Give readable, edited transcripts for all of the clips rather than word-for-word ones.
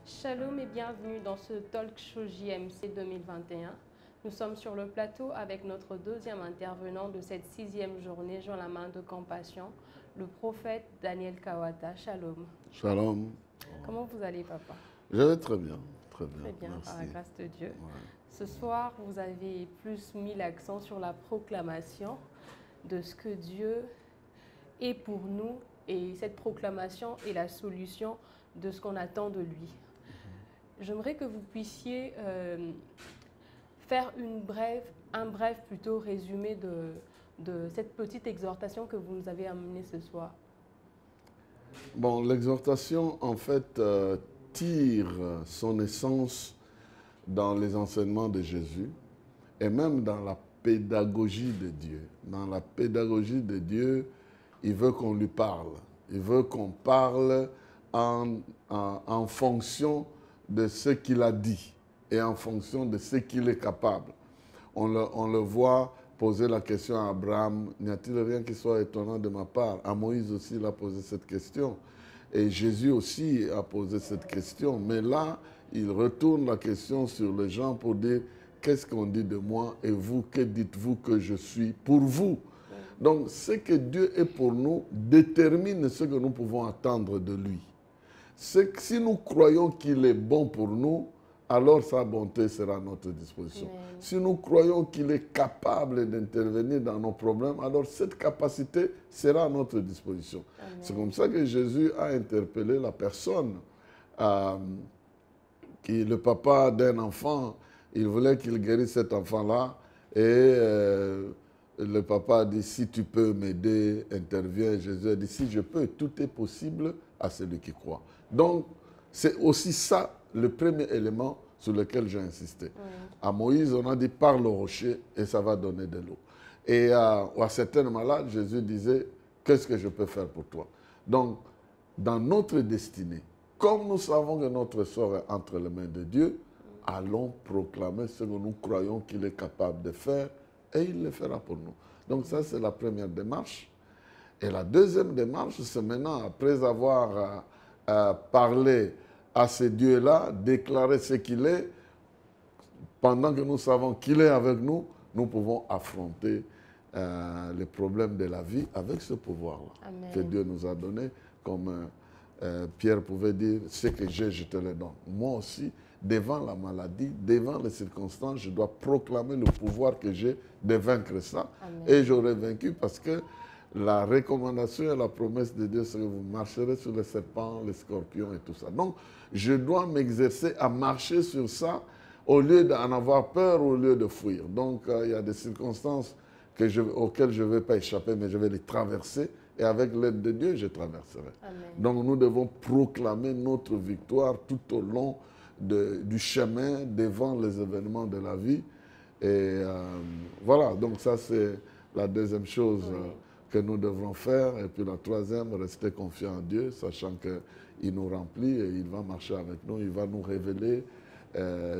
Shalom et bienvenue dans ce talk show JMC 2021. Nous sommes sur le plateau avec notre deuxième intervenant de cette 6e journée, Jean la main de compassion, le prophète Daniel Kawata. Shalom. Shalom. Comment vous allez, papa? Je vais très bien, très bien. Très bien, merci. par la grâce de Dieu. Ouais. Ce soir, vous avez plus mis l'accent sur la proclamation de ce que Dieu est pour nous, et cette proclamation est la solution de ce qu'on attend de lui. J'aimerais que vous puissiez faire un bref plutôt résumé de cette petite exhortation que vous nous avez amenée ce soir. Bon, l'exhortation, en fait, tire son essence dans les enseignements de Jésus et même dans la pédagogie de Dieu. Dans la pédagogie de Dieu, il veut qu'on lui parle. Il veut qu'on parle en fonction de ce qu'il a dit et en fonction de ce qu'il est capable. On le voit poser la question à Abraham, n'y a-t-il rien qui soit étonnant de ma part? À Moïse aussi, il a posé cette question. Et Jésus aussi a posé cette question. Mais là, il retourne la question sur les gens pour dire, qu'est-ce qu'on dit de moi et vous, que dites-vous que je suis pour vous? Donc, ce que Dieu est pour nous détermine ce que nous pouvons attendre de lui. Si nous croyons qu'il est bon pour nous, alors sa bonté sera à notre disposition. Amen. Si nous croyons qu'il est capable d'intervenir dans nos problèmes, alors cette capacité sera à notre disposition. C'est comme ça que Jésus a interpellé la personne, le papa d'un enfant. Il voulait qu'il guérisse cet enfant-là et le papa a dit, si tu peux m'aider, intervient. Jésus a dit, si je peux, tout est possible à celui qui croit. Donc, c'est aussi ça le premier élément sur lequel j'ai insisté. À Moïse, on a dit, parle au rocher et ça va donner de l'eau. Et à certains malades, Jésus disait, qu'est-ce que je peux faire pour toi? Donc, dans notre destinée, comme nous savons que notre sort est entre les mains de Dieu, allons proclamer ce que nous croyons qu'il est capable de faire et il le fera pour nous. Donc ça, c'est la première démarche. Et la deuxième démarche, c'est maintenant, après avoir parlé à ce Dieu-là, déclarer ce qu'il est, pendant que nous savons qu'il est avec nous, nous pouvons affronter les problèmes de la vie avec ce pouvoir-là que Dieu nous a donné, comme Pierre pouvait dire, ce que j'ai, je te le donne. Moi aussi, devant la maladie, devant les circonstances, je dois proclamer le pouvoir que j'ai de vaincre ça. Amen. Et j'aurai vaincu parce que la recommandation et la promesse de Dieu, c'est que vous marcherez sur les serpents, les scorpions et tout ça. Donc, je dois m'exercer à marcher sur ça au lieu d'en avoir peur, au lieu de fuir. Donc, il y a des circonstances auxquelles je ne vais pas échapper, mais je vais les traverser. Et avec l'aide de Dieu, je traverserai. Amen. Donc, nous devons proclamer notre victoire tout au long du chemin, devant les événements de la vie. Et voilà, donc ça, c'est la deuxième chose que nous devrons faire. Et puis la troisième, rester confiant en Dieu, sachant qu'il nous remplit et il va marcher avec nous, il va nous révéler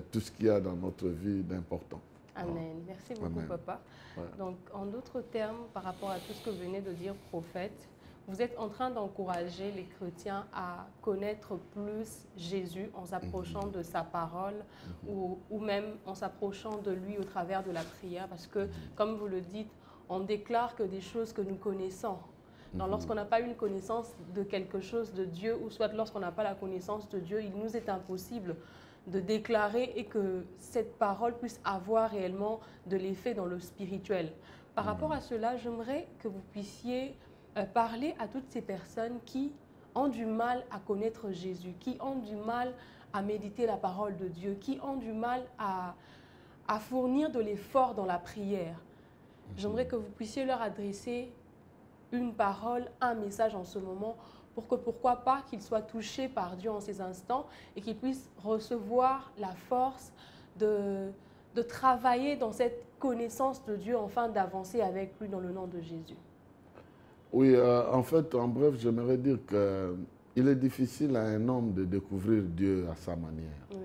tout ce qu'il y a dans notre vie d'important. Amen. Voilà. Merci beaucoup, Amen. papa. Ouais. Donc, en d'autres termes, par rapport à tout ce que venait de dire prophète, vous êtes en train d'encourager les chrétiens à connaître plus Jésus en s'approchant de sa parole ou même en s'approchant de lui au travers de la prière. Parce que, comme vous le dites, on déclare que des choses que nous connaissons. Donc, lorsqu'on n'a pas une connaissance de quelque chose de Dieu, ou soit lorsqu'on n'a pas la connaissance de Dieu, il nous est impossible de déclarer et que cette parole puisse avoir réellement de l'effet dans le spirituel. Par rapport à cela, j'aimerais que vous puissiez parler à toutes ces personnes qui ont du mal à connaître Jésus, qui ont du mal à méditer la parole de Dieu, qui ont du mal à fournir de l'effort dans la prière. J'aimerais que vous puissiez leur adresser une parole, un message en ce moment, pour que, pourquoi pas, qu'ils soient touchés par Dieu en ces instants et qu'ils puissent recevoir la force de travailler dans cette connaissance de Dieu, afin d'avancer avec lui dans le nom de Jésus. Oui, en fait, en bref, j'aimerais dire qu'il est difficile à un homme de découvrir Dieu à sa manière. Oui.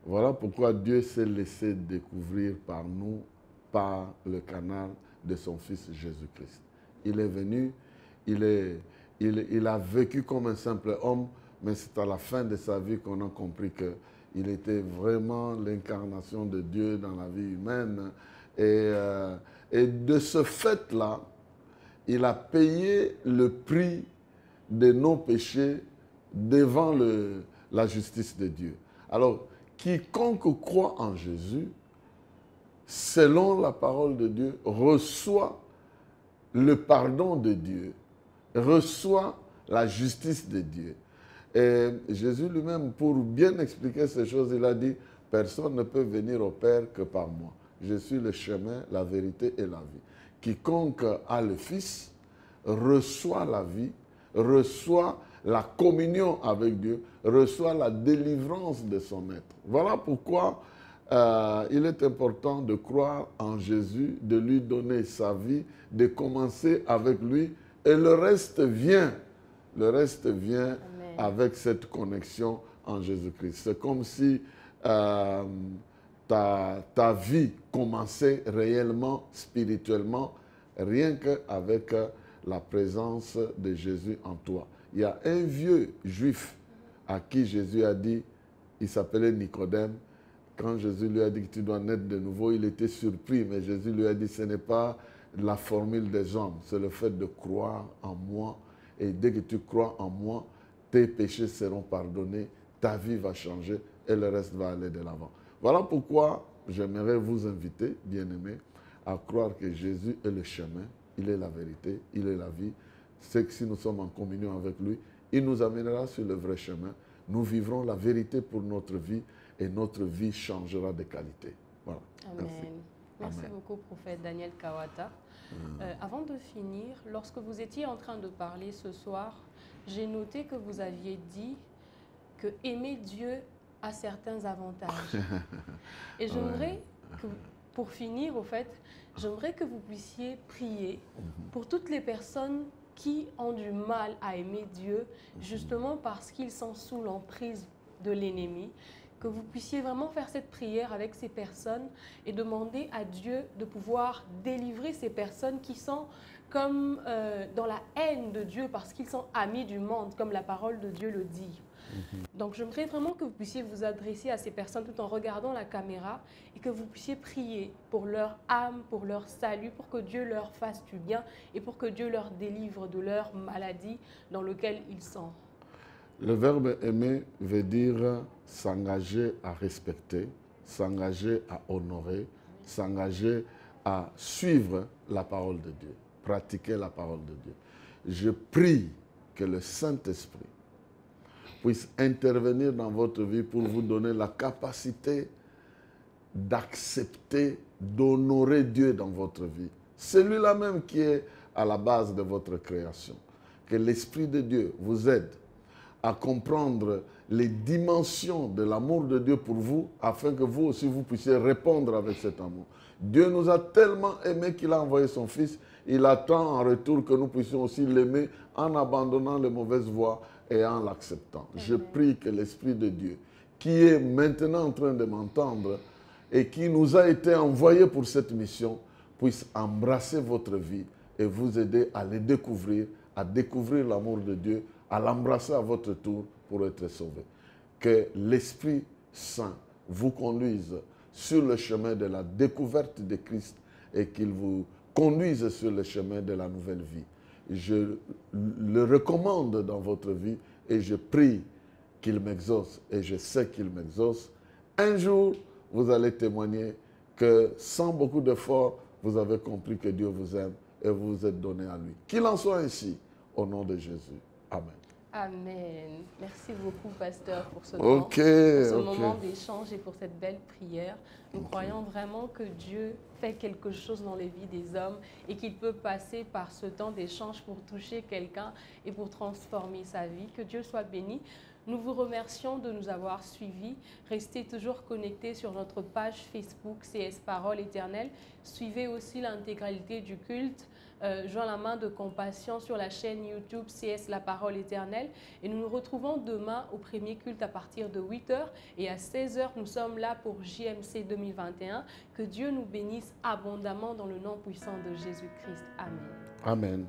Voilà pourquoi Dieu s'est laissé découvrir par nous, par le canal de son Fils Jésus-Christ. Il est venu, il a vécu comme un simple homme mais c'est à la fin de sa vie qu'on a compris qu'il était vraiment l'incarnation de Dieu dans la vie humaine. Et de ce fait-là, il a payé le prix de nos péchés devant la justice de Dieu. Alors, quiconque croit en Jésus, selon la parole de Dieu, reçoit le pardon de Dieu, reçoit la justice de Dieu. Et Jésus lui-même, pour bien expliquer ces choses, il a dit, personne ne peut venir au Père que par moi. Je suis le chemin, la vérité et la vie. Quiconque a le Fils reçoit la vie, reçoit la communion avec Dieu, reçoit la délivrance de son être. Voilà pourquoi il est important de croire en Jésus, de lui donner sa vie, de commencer avec lui, et le reste vient. Le reste vient Amen. Avec cette connexion en Jésus-Christ. C'est comme si ta vie commençait réellement, spirituellement, rien qu'avec la présence de Jésus en toi. Il y a un vieux juif à qui Jésus a dit, il s'appelait Nicodème. Quand Jésus lui a dit que tu dois naître de nouveau, il était surpris, mais Jésus lui a dit, ce n'est pas la formule des hommes, c'est le fait de croire en moi. Et dès que tu crois en moi, tes péchés seront pardonnés, ta vie va changer et le reste va aller de l'avant. Voilà pourquoi j'aimerais vous inviter, bien-aimés, à croire que Jésus est le chemin, il est la vérité, il est la vie. C'est que si nous sommes en communion avec lui, il nous amènera sur le vrai chemin. Nous vivrons la vérité pour notre vie et notre vie changera de qualité. Voilà. Amen. Merci Amen. beaucoup, prophète Daniel Kawata. Avant de finir, lorsque vous étiez en train de parler ce soir, j'ai noté que vous aviez dit que aimer Dieu a certains avantages. Et j'aimerais que, pour finir, au fait, j'aimerais que vous puissiez prier pour toutes les personnes qui ont du mal à aimer Dieu, justement parce qu'ils sont sous l'emprise de l'ennemi, que vous puissiez vraiment faire cette prière avec ces personnes et demander à Dieu de pouvoir délivrer ces personnes qui sont comme dans la haine de Dieu parce qu'ils sont amis du monde, comme la parole de Dieu le dit. Donc j'aimerais vraiment que vous puissiez vous adresser à ces personnes tout en regardant la caméra et que vous puissiez prier pour leur âme, pour leur salut, pour que Dieu leur fasse du bien et pour que Dieu leur délivre de leur maladie dans laquelle ils sont. Le verbe aimer veut dire s'engager à respecter, s'engager à honorer, s'engager à suivre la parole de Dieu, pratiquer la parole de Dieu. Je prie que le Saint-Esprit puisse intervenir dans votre vie pour vous donner la capacité d'accepter, d'honorer Dieu dans votre vie. Celui-là même qui est à la base de votre création. Que l'Esprit de Dieu vous aide à comprendre les dimensions de l'amour de Dieu pour vous, afin que vous aussi vous puissiez répondre avec cet amour. Dieu nous a tellement aimés qu'il a envoyé son Fils. Il attend en retour que nous puissions aussi l'aimer en abandonnant les mauvaises voies et en l'acceptant. Je prie que l'Esprit de Dieu, qui est maintenant en train de m'entendre et qui nous a été envoyé pour cette mission, puisse embrasser votre vie et vous aider à les découvrir, à découvrir l'amour de Dieu, à l'embrasser à votre tour pour être sauvé. Que l'Esprit Saint vous conduise sur le chemin de la découverte de Christ et qu'il vous conduise sur le chemin de la nouvelle vie. Je le recommande dans votre vie et je prie qu'il m'exauce et je sais qu'il m'exauce. Un jour, vous allez témoigner que sans beaucoup d'efforts, vous avez compris que Dieu vous aime et vous vous êtes donné à lui. Qu'il en soit ainsi, au nom de Jésus. Amen. Amen. Merci beaucoup, pasteur, pour ce moment d'échange et pour cette belle prière. Nous croyons vraiment que Dieu fait quelque chose dans les vies des hommes et qu'il peut passer par ce temps d'échange pour toucher quelqu'un et pour transformer sa vie. Que Dieu soit béni. Nous vous remercions de nous avoir suivis. Restez toujours connectés sur notre page Facebook CS Parole Éternelle. Suivez aussi l'intégralité du culte. Joins la main de compassion sur la chaîne YouTube CS La Parole Éternelle. Et nous nous retrouvons demain au premier culte à partir de 8 h. Et à 16 h, nous sommes là pour JMC 2021. Que Dieu nous bénisse abondamment dans le nom puissant de Jésus-Christ. Amen. Amen.